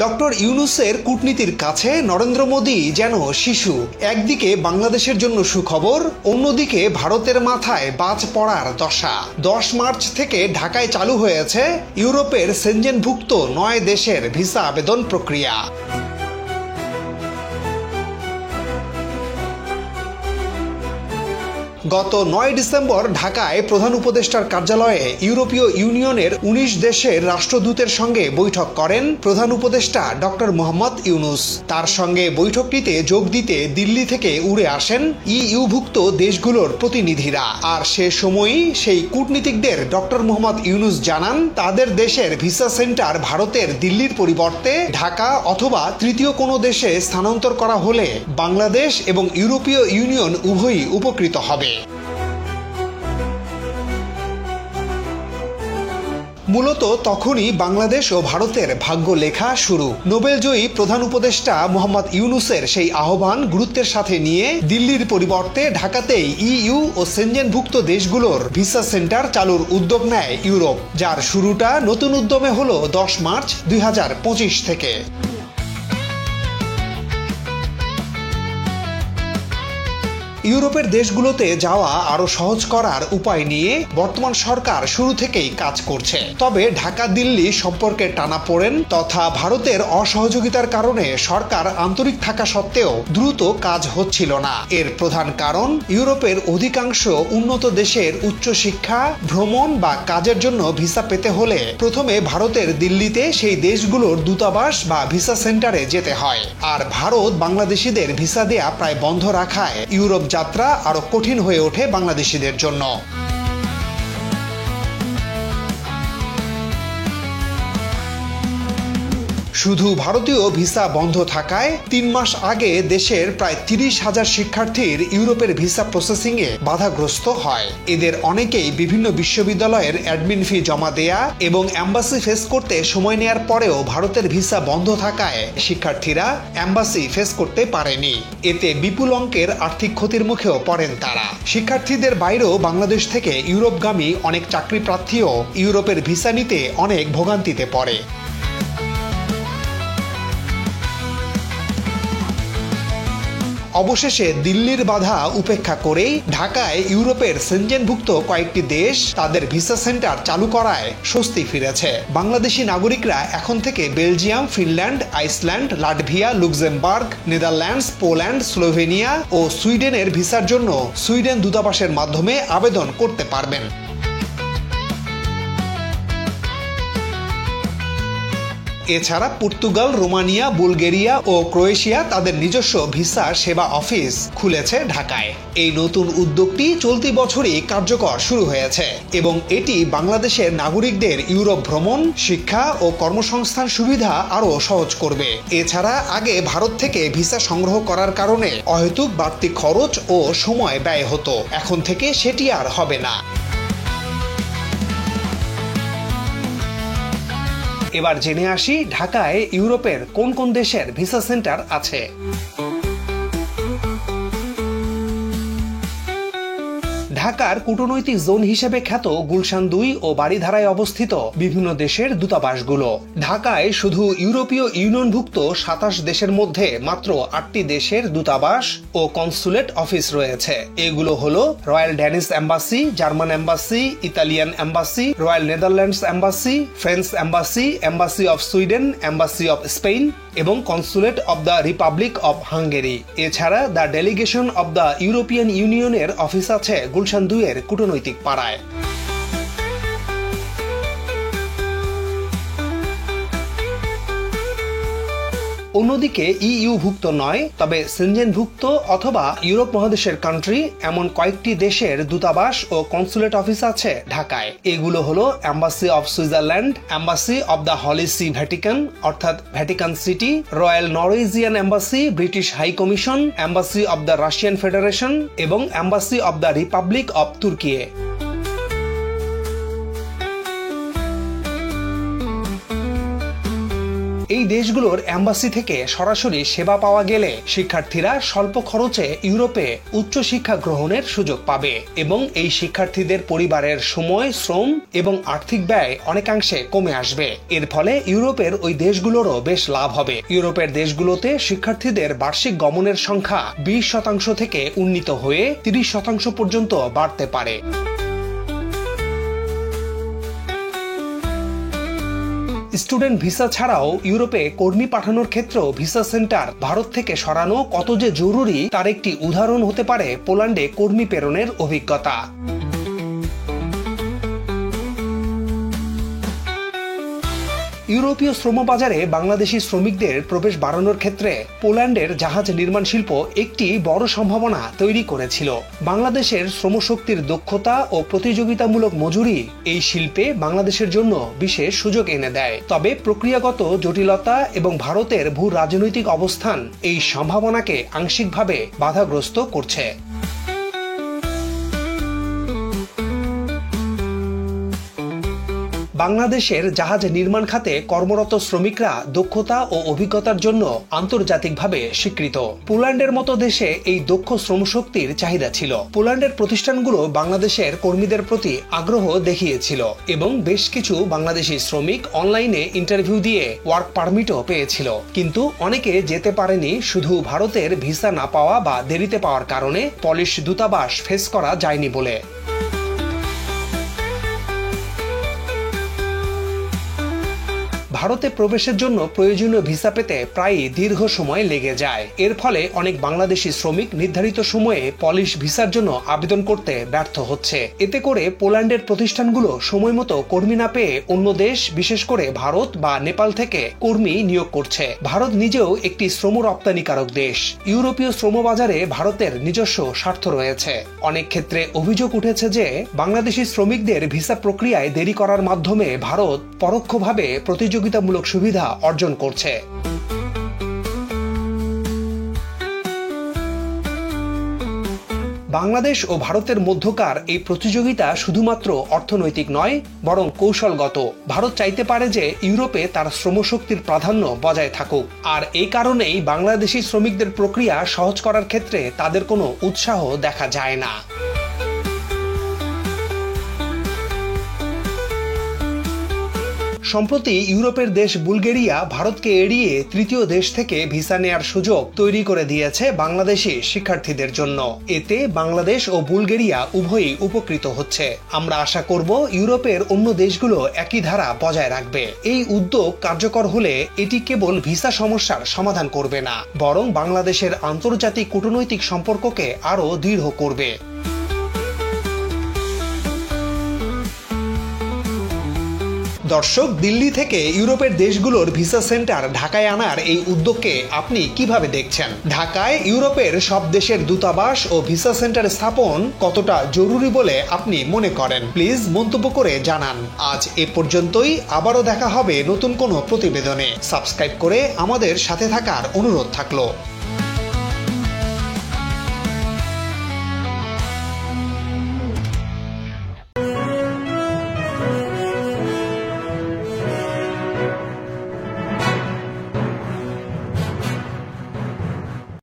Doctor ইউনূসের কূটনীতির কাছে নরেন্দ্র মোদী যেন শিশু। একদিকে বাংলাদেশের জন্য সুখবর, অন্যদিকে ভারতের মাথায় বাজ পড়ার দশা। 10 মার্চ থেকে ঢাকায় চালু হয়েছে ইউরোপের সেনজেনভুক্ত 9 দেশের ভিসা আবেদন প্রক্রিয়া। গত 9 ডিসেম্বর ঢাকায় প্রধান উপদেষ্টার কার্যালয়ে ইউরোপীয় ইউনিয়নের 19 দেশের রাষ্ট্রদূতের সঙ্গে বৈঠক করেন প্রধান উপদেষ্টা ডক্টর মোহাম্মদ ইউনূস। তার সঙ্গে বৈঠকটিতে যোগ দিতে দিল্লি থেকে উড়ে আসেন ইইউভুক্ত দেশগুলোর প্রতিনিধিরা। আর সে সময়ই সেই কূটনীতিকদের ডক্টর মোহাম্মদ ইউনূস জানান, তাদের দেশের ভিসা সেন্টার ভারতের দিল্লির পরিবর্তে ঢাকা অথবা তৃতীয় কোনো দেশে স্থানান্তর করা হলে বাংলাদেশ এবং ইউরোপীয় ইউনিয়ন উভয়ই উপকৃত হবে। মূলত তখনই বাংলাদেশ ও ভারতের ভাগ্য লেখা শুরু। নোবেলজয়ী প্রধান উপদেষ্টা মোহাম্মদ ইউনূসের সেই আহ্বান গুরুত্বের সাথে নিয়ে দিল্লির পরিবর্তে ঢাকাতেই ইইউ ও সেনজেনভুক্ত দেশগুলোর ভিসা সেন্টার চালুর উদ্যোগ নেয় ইউরোপ, যার শুরুটা নতুন উদ্যমে হলো 10 মার্চ 2025 থেকে। ইউরোপের দেশগুলোতে যাওয়া আরো সহজ করার উপায় নিয়ে বর্তমান সরকার শুরু থেকেই কাজ করছে। তবে ঢাকা দিল্লি সম্পর্কের টানাপোড়েন তথা ভারতের অসহযোগিতার কারণে সরকার আন্তরিক থাকা সত্ত্বেও দ্রুত কাজ হচ্ছিল না। এর প্রধান কারণ, ইউরোপের অধিকাংশ উন্নত দেশের উচ্চশিক্ষা, ভ্রমণ বা কাজের জন্য ভিসা পেতে হলে প্রথমে ভারতের দিল্লিতে সেই দেশগুলোর দূতাবাস বা ভিসা সেন্টারে যেতে হয়। আর ভারত বাংলাদেশিদের ভিসা দেয়া প্রায় বন্ধ রাখায় ইউরোপ যাত্রা আরো কঠিন হয়ে ওঠে বাংলাদেশিদের জন্য। শুধু ভারতীয় ভিসা বন্ধ থাকায় 3 মাস আগে দেশের প্রায় 30,000 শিক্ষার্থীর ইউরোপের ভিসা প্রসেসিংয়ে বাধাগ্রস্ত হয়। এদের অনেকেই বিভিন্ন বিশ্ববিদ্যালয়ের অ্যাডমিন ফি জমা দেয়া এবং অ্যাম্বাসি ফেস করতে সময় নেয়ার পরেও ভারতের ভিসা বন্ধ থাকায় শিক্ষার্থীরা অ্যাম্বাসি ফেস করতে পারেনি। এতে বিপুল অঙ্কের আর্থিক ক্ষতির মুখেও পড়েন তারা। শিক্ষার্থীদের বাইরেও বাংলাদেশ থেকে ইউরোপগামী অনেক চাকরি প্রার্থীও ইউরোপের ভিসা নিতে অনেক ভোগান্তিতে পড়ে। অবশেষে দিল্লির বাধা উপেক্ষা করেই ঢাকায় ইউরোপের সেনজেনভুক্ত কয়েকটি দেশ তাদের ভিসা সেন্টার চালু করায় স্বস্তি ফিরেছে। বাংলাদেশি নাগরিকরা এখন থেকে Belgium, Finland, Iceland, Latvia, Luxembourg, Netherlands, Poland, Slovenia ও সুইডেনের ভিসার জন্য সুইডেন দূতাবাসের মাধ্যমে আবেদন করতে পারবেন। এছাড়া পর্তুগাল, রোমানিয়া, বুলগেরিয়া ও ক্রোয়েশিয়া তাদের নিজস্ব ভিসা সেবা অফিস খুলেছে ঢাকায়। এই নতুন উদ্যোগটি চলতি বছরই কার্যকর শুরু হয়েছে এবং এটি বাংলাদেশের নাগরিকদের ইউরোপ ভ্রমণ, শিক্ষা ও কর্মসংস্থান সুবিধা আরও সহজ করবে। এছাড়া আগে ভারত থেকে ভিসা সংগ্রহ করার কারণে অহেতুক বাড়তি খরচ ও সময় ব্যয় হতো, এখন থেকে সেটি আর হবে না। এবার জেনে আসি ঢাকায় ইউরোপের কোন কোন দেশের ভিসা সেন্টার আছে। ঢাকার কূটনৈতিক জোন হিসেবে খ্যাত গুলশান 2 ও বারিধারায় অবস্থিত বিভিন্ন দেশের দূতাবাসগুলো। ঢাকায় শুধু ইউরোপীয় ইউনিয়নভুক্ত 27 দেশের মধ্যে মাত্র 8টি দেশের দূতাবাস ও কনসুলেট অফিস রয়েছে। এগুলো হলো royal Danish embassy, German embassy, Italian embassy, royal Netherlands embassy, French embassy, embassy of Sweden, embassy of Spain এবং consulate of the republic of Hungary. এছাড়া the delegation of the European ইউনিয়নের office আছে গুলশান 2 এর কূটনৈতিক পাড়ায়। অন্যদিকে ইইউভুক্ত নয়, তবে সেনজেনভুক্ত অথবা ইউরোপ মহাদেশের কান্ট্রি এমন কয়েকটি দেশের দূতাবাস ও কনসুলেট অফিস আছে ঢাকায়। এগুলো হলো embassy of Switzerland, embassy of the holy see Vatican অর্থাৎ Vatican city, royal Norwegian embassy, British high commission, embassy of the Russian federation এবং embassy of the republic of তুর্কি। এই দেশগুলোর এম্বাসি থেকে সরাসরি সেবা পাওয়া গেলে শিক্ষার্থীরা স্বল্প খরচে ইউরোপে উচ্চশিক্ষা গ্রহণের সুযোগ পাবে এবং এই শিক্ষার্থীদের পরিবারের সময়, শ্রম এবং আর্থিক ব্যয় অনেকাংশে কমে আসবে। এর ফলে ইউরোপের ওই দেশগুলোরও বেশ লাভ হবে। ইউরোপের দেশগুলোতে শিক্ষার্থীদের বার্ষিক গমনের সংখ্যা 20% থেকে উন্নীত হয়ে 30% পর্যন্ত বাড়তে পারে। স্টুডেন্ট ভিসা ছাড়াও ইউরোপে কর্মী পাঠানোর ক্ষেত্রেও ভিসা সেন্টার ভারত থেকে সরানো কত যে জরুরি তার একটি উদাহরণ হতে পারে পোল্যান্ডে কর্মী প্রেরণের অভিজ্ঞতা। ইউরোপীয় শ্রমবাজারে বাংলাদেশি শ্রমিকদের প্রবেশ বাড়ানোর ক্ষেত্রে পোল্যান্ডের জাহাজ নির্মাণ শিল্প একটি বড় সম্ভাবনা তৈরি করেছিল। বাংলাদেশের শ্রমশক্তির দক্ষতা ও প্রতিযোগিতামূলক মজুরি এই শিল্পে বাংলাদেশের জন্য বিশেষ সুযোগ এনে দেয়। তবে প্রক্রিয়াগত জটিলতা এবং ভারতের ভূ রাজনৈতিক অবস্থান এই সম্ভাবনাকে আংশিকভাবে বাধাগ্রস্ত করছে। বাংলাদেশের জাহাজ নির্মাণ খাতে কর্মরত শ্রমিকরা দক্ষতা ও অভিজ্ঞতার জন্য আন্তর্জাতিকভাবে স্বীকৃত। পোল্যান্ডের মতো দেশে এই দক্ষ শ্রমশক্তির চাহিদা ছিল। পোল্যান্ডের প্রতিষ্ঠানগুলো বাংলাদেশের কর্মীদের প্রতি আগ্রহ দেখিয়েছিল এবং বেশ কিছু বাংলাদেশি শ্রমিক অনলাইনে ইন্টারভিউ দিয়ে ওয়ার্ক পারমিটও পেয়েছিল। কিন্তু অনেকে যেতে পারেনি শুধু ভারতের ভিসা না পাওয়া বা দেরিতে পাওয়ার কারণে, পলিশ দূতাবাস ফেস করা যায়নি বলে। ভারতে প্রবেশের জন্য প্রয়োজনীয় ভিসা পেতে প্রায়ই দীর্ঘ সময় লেগে যায়। এর ফলে অনেক বাংলাদেশি শ্রমিক নির্ধারিত সময়ে পলিশ ভিসার জন্য আবেদন করতে ব্যর্থ হচ্ছে। এতে করে পোল্যান্ডের প্রতিষ্ঠানগুলো সময়মতো কর্মী না পেয়ে অন্য দেশ, বিশেষ করে ভারত বা নেপাল থেকে কর্মী নিয়োগ করছে। ভারত নিজেও একটি শ্রম রপ্তানিকারক দেশ। ইউরোপীয় শ্রমবাজারে ভারতের নিজস্ব স্বার্থ রয়েছে। অনেক ক্ষেত্রে অভিযোগ উঠেছে যে বাংলাদেশি শ্রমিকদের ভিসা প্রক্রিয়ায় দেরি করার মাধ্যমে ভারত পরোক্ষভাবে প্রতিযোগিতামূলক সুবিধা অর্জন করছে। বাংলাদেশ ও ভারতের মধ্যকার এই প্রতিযোগিতা শুধুমাত্র অর্থনৈতিক নয়, বরং কৌশলগত। ভারত চাইতে পারে যে ইউরোপে তার শ্রমশক্তির প্রাধান্য বজায় থাকুক, আর এই কারণেই বাংলাদেশি শ্রমিকদের প্রক্রিয়া সহজ করার ক্ষেত্রে তাদের কোনো উৎসাহ দেখা যায় না। সম্প্রতি ইউরোপের দেশ বুলগেরিয়া ভারতকে এড়িয়ে তৃতীয় দেশ থেকে ভিসা নেয়ার সুযোগ তৈরি করে দিয়েছে বাংলাদেশি শিক্ষার্থীদের জন্য। এতে বাংলাদেশ ও বুলগেরিয়া উভয়ই উপকৃত হচ্ছে। আমরা আশা করব ইউরোপের অন্য দেশগুলো একই ধারা বজায় রাখবে। এই উদ্যোগ কার্যকর হলে এটি কেবল ভিসা সমস্যার সমাধান করবে না, বরং বাংলাদেশের আন্তর্জাতিক কূটনৈতিক সম্পর্ককে আরও দৃঢ় করবে। দর্শক, দিল্লি থেকে ইউরোপের দেশগুলোর ভিসা সেন্টার ঢাকায় আনার এই উদ্যোগকে আপনি কিভাবে দেখছেন? ঢাকায় ইউরোপের সব দেশের দূতাবাস ও ভিসা সেন্টার স্থাপন কতটা জরুরি বলে আপনি মনে করেন? প্লিজ মন্তব্য করে জানান। আজ এ পর্যন্তই। আবারও দেখা হবে নতুন কোনো প্রতিবেদনে। সাবস্ক্রাইব করে আমাদের সাথে থাকার অনুরোধ থাকলো।